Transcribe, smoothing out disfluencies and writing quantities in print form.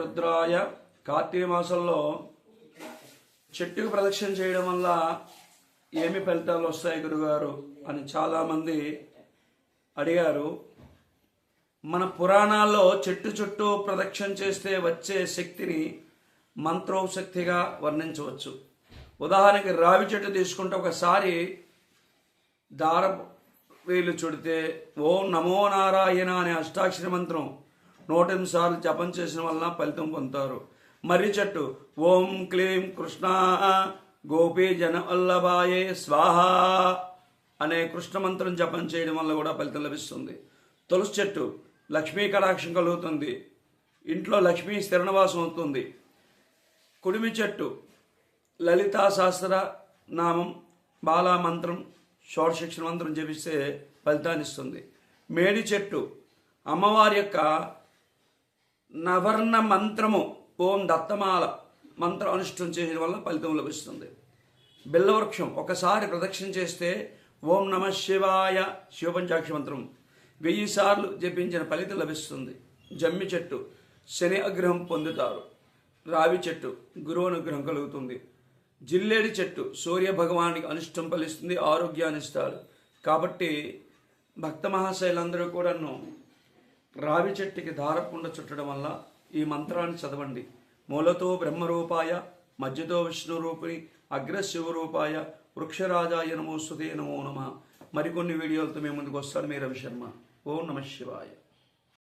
రుద్రాయ కార్తీక మాసంలో చెట్టుకు ప్రదక్షిణ చేయడం వల్ల ఏమి ఫలితాలు వస్తాయి గురుగారు అని చాలామంది అడిగారు. మన పురాణాల్లో చెట్టు చుట్టూ ప్రదక్షిణ చేస్తే వచ్చే శక్తిని మంత్రోశక్తిగా వర్ణించవచ్చు. ఉదాహరణకి రావి చెట్టు తీసుకుంటే ఒకసారి దార వేలు చుడితే ఓం నమో నారాయణ అనే అష్టాక్షరి మంత్రం 108 సార్లు జపం చేసిన వలన ఫలితం పొందుతారు. మర్రి చెట్టు ఓం క్లీం కృష్ణ గోపీ జనవల్లభాయే స్వాహ అనే కృష్ణ మంత్రం జపం చేయడం వల్ల కూడా ఫలితం లభిస్తుంది. తులసి చెట్టు లక్ష్మీ కటాక్షం కలుగుతుంది, ఇంట్లో లక్ష్మీ స్థిరనివాసం అవుతుంది. కుడిమి చెట్టు లలితా సహస్ర నామం బాలా మంత్రం షోడశక్షర మంత్రం జపిస్తే ఫలితాన్ని ఇస్తుంది. మేడి చెట్టు అమ్మవారి యొక్క నవర్ణ మంత్రము ఓం దత్తమాల మంత్రం అనుష్ఠం చేయడం వల్ల ఫలితం లభిస్తుంది. బిల్లవృక్షం ఒకసారి ప్రదక్షిణ చేస్తే ఓం నమ శివాయ శివపంచాక్షి మంత్రం 1000 సార్లు జపించిన ఫలితం లభిస్తుంది. జమ్మి చెట్టు శని అనుగ్రహం పొందుతారు. రావి చెట్టు గురువు అనుగ్రహం కలుగుతుంది. జిల్లేడి చెట్టు సూర్య భగవానికి అనిష్టం ఫలిస్తుంది, ఆరోగ్యాన్ని ఇస్తారు. కాబట్టి భక్త మహాశైలందరూ కూడాను రావి చెట్టుకి దారపుండ చుట్టడం వల్ల ఈ మంత్రాన్ని చదవండి. మూలతో బ్రహ్మరూపాయ, మధ్యతో విష్ణురూపిణి, అగ్రశివరూపాయ, వృక్షరాజాయ నమోస్తుతే నమో నమః. మరికొన్ని వీడియోలతో మేము ముందుకు వస్తాను. మీ రవిశర్మ. ఓం నమః శివాయ.